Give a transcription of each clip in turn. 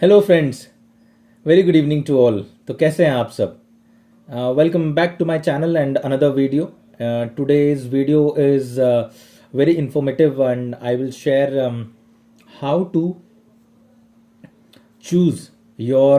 Hello friends, very good evening to all. तो कैसे हैं आप सब? Welcome back to my channel and another video. Today's video is very informative and I will share how to choose your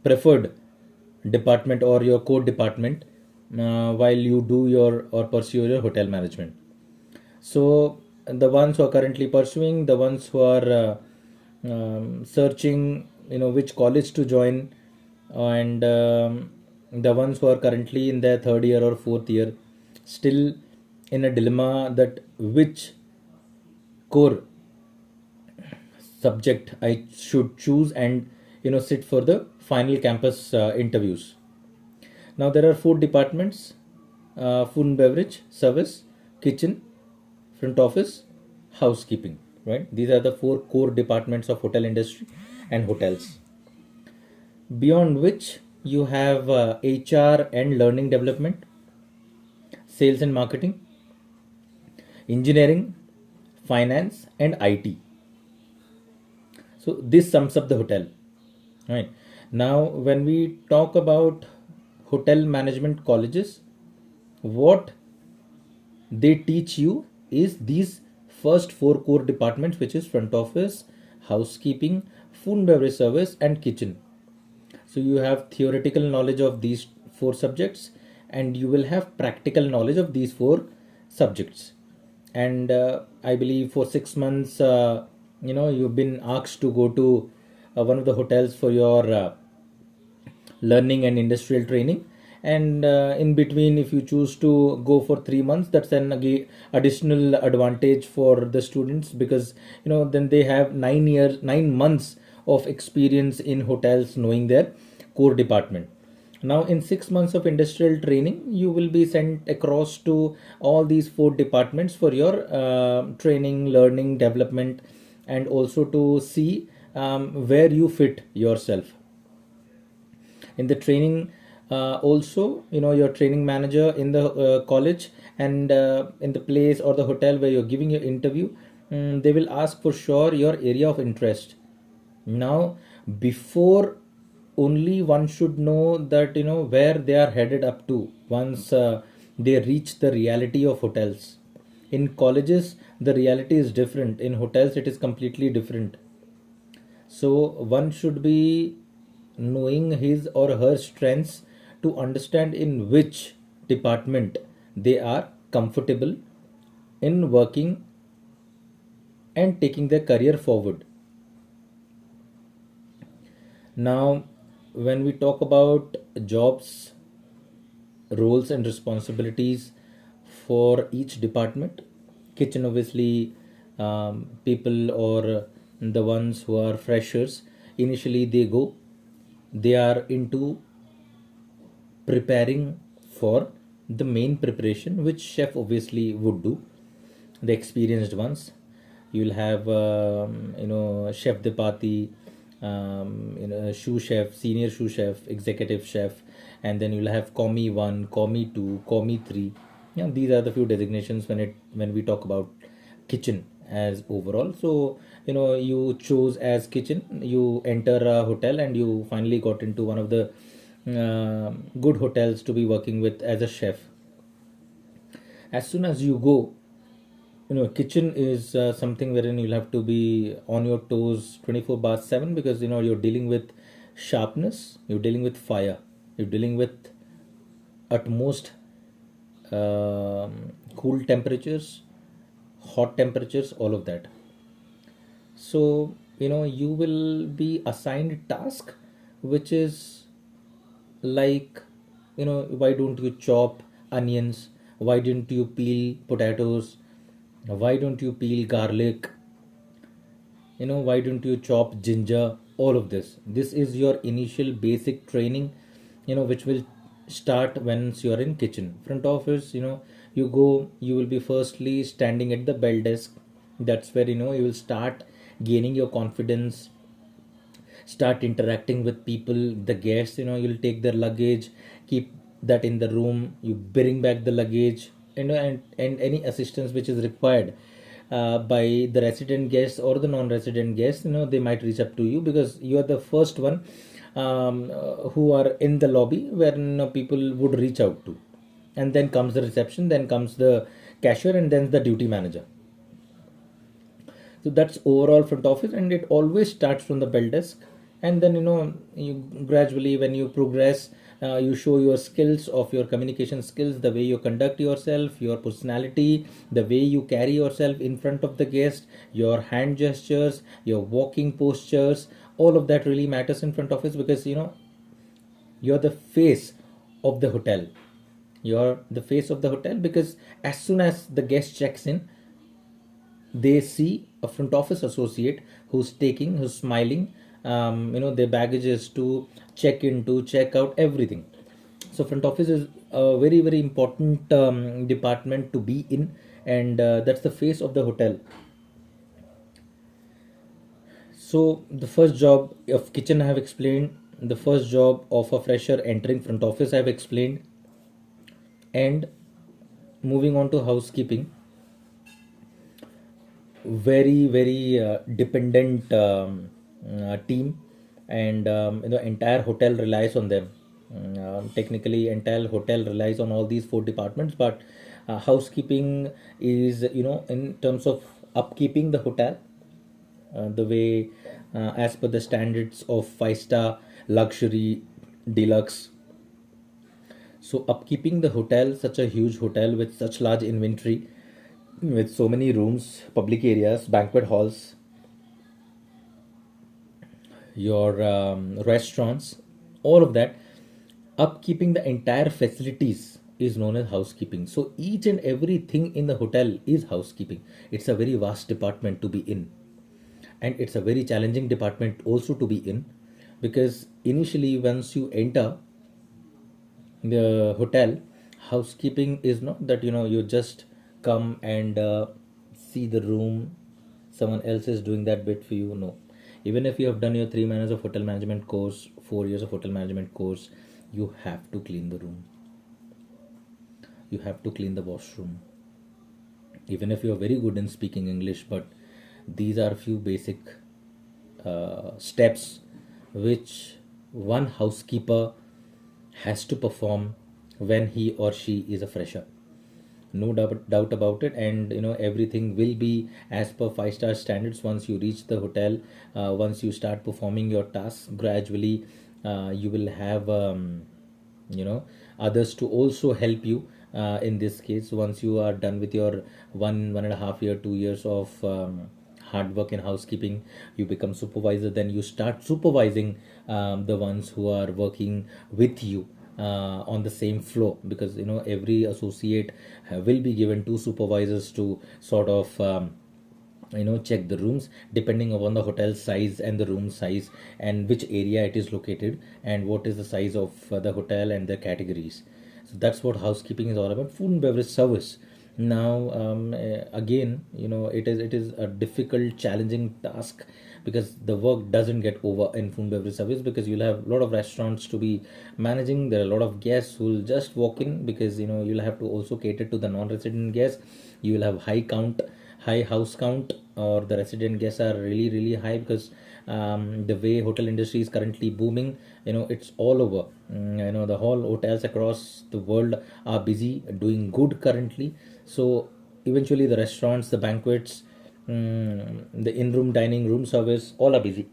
preferred department or your core department while you do your or pursue your hotel management. So the ones who are currently pursuing, the ones who are searching, which college to join, and the ones who are currently in their third year or fourth year, still in a dilemma that which core subject I should choose and sit for the final campus interviews. Now there are four departments: food and beverage, service, kitchen, front office, housekeeping. Right? These are the four core departments of hotel industry and hotels. Beyond which you have HR and learning development, sales and marketing, engineering, finance, and IT. So this sums up the hotel. Right. Now, when we talk about hotel management colleges, what they teach you is these first four core departments, which is front office, housekeeping, food and beverage service, and kitchen. So you have theoretical knowledge of these four subjects, and you will have practical knowledge of these four subjects. And I believe for 6 months, you've been asked to go to one of the hotels for your learning and industrial training. And in between, if you choose to go for 3 months, that's an additional advantage for the students, because then they have 9 months of experience in hotels, knowing their core department. Now in 6 months of industrial training, you will be sent across to all these four departments for your training, learning, development, and also to see where you fit yourself in the training. Also, your training manager in the college and in the place or the hotel where you're giving your interview, they will ask for sure your area of interest. Now, before, only one should know that where they are headed up to once they reach the reality of hotels. In colleges, the reality is different. In hotels, it is completely different. So one should be knowing his or her strengths to understand in which department they are comfortable in working and taking their career forward. Now, when we talk about jobs, roles, and responsibilities for each department, kitchen, obviously, people or the ones who are freshers, initially they are into preparing for the main preparation, which chef obviously would do. The experienced ones, you'll have chef de partie, sous chef, senior sous chef, executive chef, and then you'll have commis 1, commis 2, commis 3. Yeah, these are the few designations when we talk about kitchen as overall. So you chose as kitchen, you enter a hotel, and you finally got into one of the good hotels to be working with as a chef. As soon as you go, kitchen is something wherein you'll have to be on your toes 24 bar 7, because you're dealing with sharpness, you're dealing with fire, you're dealing with utmost cool temperatures, hot temperatures, all of that. So you will be assigned task, which is like, why don't you chop onions, why didn't you peel potatoes, why don't you peel garlic, why don't you chop ginger. All of this is your initial basic training, which will start once you're in kitchen. Front office, you go, you will be firstly standing at the bell desk. That's where you will start gaining your confidence, start interacting with people, the guests. You'll take their luggage, keep that in the room, you bring back the luggage, and any assistance which is required by the resident guests or the non-resident guests, they might reach up to you because you are the first one who are in the lobby where people would reach out to. And then comes the reception, then comes the cashier, and then the duty manager. So that's overall front office, and it always starts from the bell desk. And then you gradually, when you progress, you show your skills of your communication skills, the way you conduct yourself, your personality, the way you carry yourself in front of the guest, your hand gestures, your walking postures. All of that really matters in front office because you're the face of the hotel. You're the face of the hotel because as soon as the guest checks in, they see a front office associate who's smiling, their baggages to check in, to check out, everything. So front office is a very, very important department to be in, and that's the face of the hotel. So the first job of kitchen I have explained, the first job of a fresher entering front office I have explained, and moving on to housekeeping. Very, very dependent team, and entire hotel relies on them. Technically entire hotel relies on all these four departments, but housekeeping is, in terms of upkeeping the hotel, the way, as per the standards of 5-star, luxury, deluxe. So upkeeping the hotel, such a huge hotel with such large inventory, with so many rooms, public areas, banquet halls, your restaurants, all of that, upkeeping the entire facilities is known as housekeeping. So each and everything in the hotel is housekeeping. It's a very vast department to be in, and it's a very challenging department also to be in, because initially once you enter the hotel, housekeeping is not that you just come and see the room, someone else is doing that bit for you. No, even if you have done your 3 months of hotel management course, 4 years of hotel management course, you have to clean the room, you have to clean the washroom, even if you are very good in speaking English. But these are few basic steps which one housekeeper has to perform when he or she is a fresher. No doubt about it. And everything will be as per 5-star standards once you reach the hotel. Once you start performing your tasks, gradually you will have others to also help you. In this case, once you are done with your 1.5 year, 2 years of hard work in housekeeping, you become supervisor, then you start supervising the ones who are working with you on the same floor, because every associate will be given two supervisors to sort of check the rooms depending upon the hotel size and the room size and which area it is located and what is the size of the hotel and the categories. So that's what housekeeping is all about. Food and beverage service, now again, it is a difficult, challenging task, because the work doesn't get over in food and beverage service, because you'll have a lot of restaurants to be managing. There are a lot of guests who will just walk in, because you'll have to also cater to the non-resident guests. You will have high house count, or the resident guests are really, really high, because the way hotel industry is currently booming, it's all over. The whole hotels across the world are busy, doing good currently. So eventually the restaurants, the banquets, the in-room dining, room service, all are busy.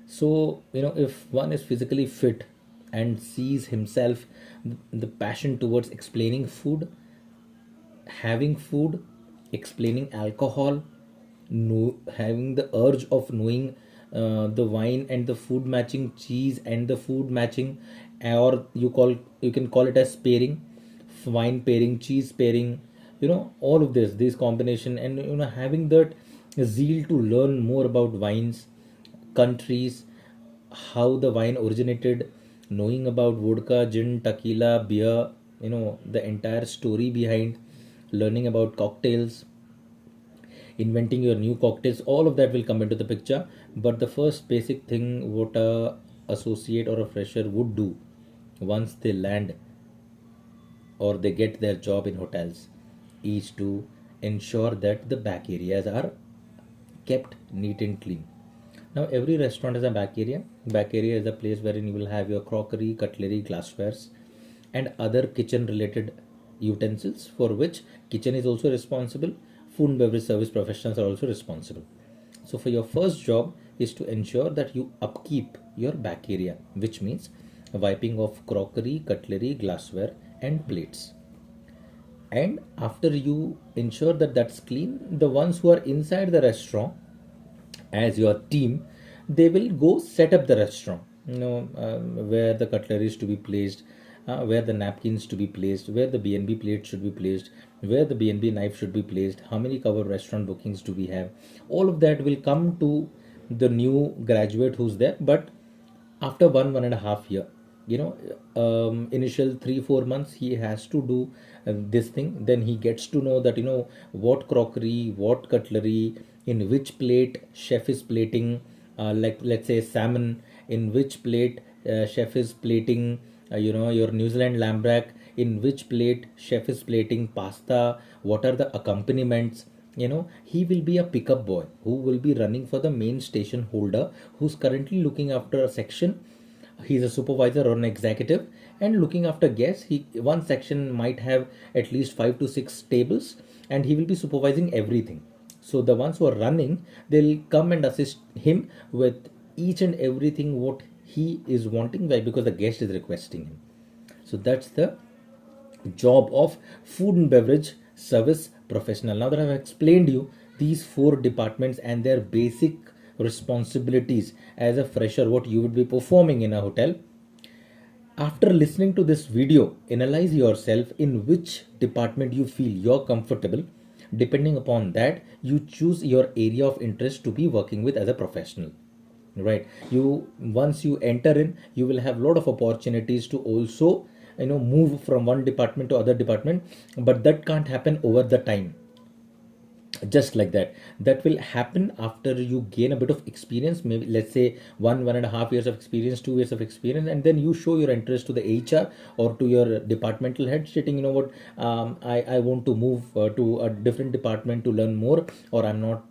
So if one is physically fit and sees himself the passion towards explaining food, having food, explaining alcohol, having the urge of knowing the wine and the food matching, cheese and the food matching, or you can call it as pairing, wine pairing, cheese pairing, all of these combination, and having that zeal to learn more about wines, countries, how the wine originated, knowing about vodka, gin, tequila, beer, the entire story behind, learning about cocktails, inventing your new cocktails, all of that will come into the picture. But the first basic thing what a associate or a fresher would do once they land or they get their job in hotels is to ensure that the back areas are kept neat and clean. Now, every restaurant has a back area. Back area is a place wherein you will have your crockery, cutlery, glasswares, and other kitchen related utensils for which kitchen is also responsible. Food and beverage service professionals are also responsible. So, for your first job is to ensure that you upkeep your back area, which means wiping of crockery, cutlery, glassware, and plates. And after you ensure that that's clean, the ones who are inside the restaurant as your team, they will go set up the restaurant, where the cutlery is to be placed, where the napkins to be placed, where the bnb plate should be placed, where the bnb knife should be placed, how many cover restaurant bookings do we have. All of that will come to the new graduate who's there, but after 1.5 year, initial 3-4 months he has to do this thing. Then he gets to know that what crockery, what cutlery, in which plate chef is plating, like let's say salmon, in which plate chef is plating your New Zealand lambrack, in which plate chef is plating pasta, what are the accompaniments. He will be a pickup boy who will be running for the main station holder, who's currently looking after a section. He's a supervisor or an executive and looking after guests. One section might have at least 5 to 6 tables, and he will be supervising everything. So the ones who are running, they'll come and assist him with each and everything what he is wanting. Why? Because the guest is requesting him. So that's the job of food and beverage service professional. Now that I've explained you these 4 departments and their basic responsibilities as a fresher, what you would be performing in a hotel, after listening to this video, analyze yourself in which department you feel you're comfortable. Depending upon that, you choose your area of interest to be working with as a professional. Right? Once you enter in, you will have a lot of opportunities to also move from one department to other department, but that can't happen over the time just like that will happen after you gain a bit of experience, maybe let's say 1.5 years of experience, 2 years of experience, and then you show your interest to the HR or to your departmental head stating, what, I want to move to a different department to learn more, or I'm not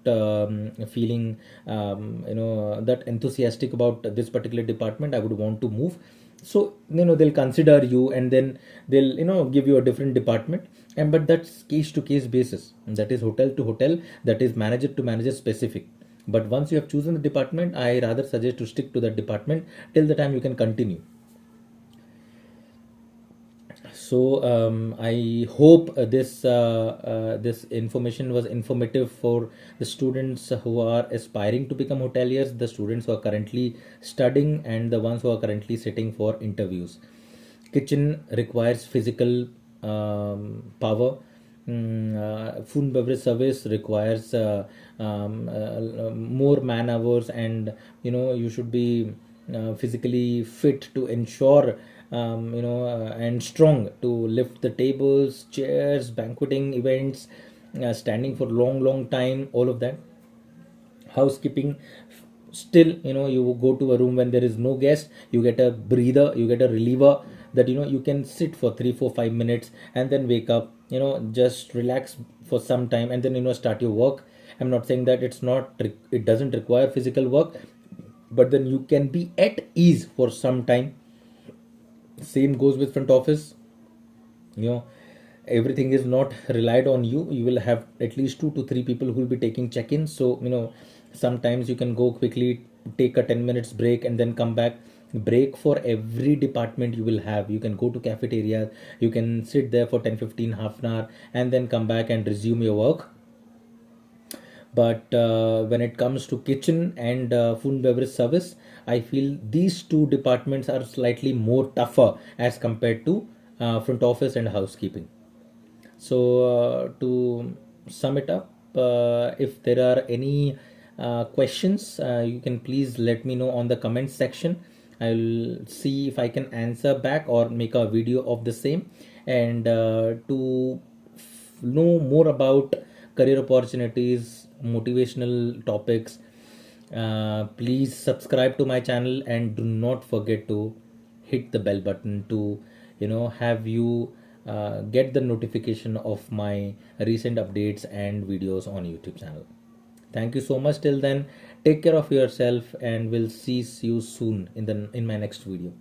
feeling that enthusiastic about this particular department, I would want to move. So they'll consider you, and then they'll give you a different department. And but that's case to case basis, that is hotel to hotel, that is manager to manager specific. But once you have chosen the department, I rather suggest to stick to that department till the time you can continue. So I hope this information was informative for the students who are aspiring to become hoteliers, the students who are currently studying, and the ones who are currently sitting for interviews. Kitchen requires physical power. Food and beverage service requires more man hours, and you should be physically fit to ensure and strong to lift the tables, chairs, banqueting events, standing for long time, all of that. Housekeeping, still you go to a room when there is no guest, you get a breather, you get a reliever, that you can sit for 3 4 5 minutes and then wake up, just relax for some time, and then start your work. I'm not saying that it doesn't require physical work, but then you can be at ease for some time. Same goes with front office. Everything is not relied on you. You will have at least 2 to 3 people who will be taking check-ins. So sometimes you can go quickly, take a 10 minutes break, and then come back. Break for every department you will have. You can go to cafeteria, you can sit there for 10-15 half an hour, and then come back and resume your work. But when it comes to kitchen and food and beverage service, I feel these 2 departments are slightly more tougher as compared to front office and housekeeping. So to sum it up, if there are any questions, you can please let me know on the comment section. I'll see if I can answer back or make a video of the same. And to know more about career opportunities, motivational topics, please subscribe to my channel, and do not forget to hit the bell button to have you get the notification of my recent updates and videos on YouTube channel. Thank you so much. Till then, take care of yourself, and we'll see you soon in my next video.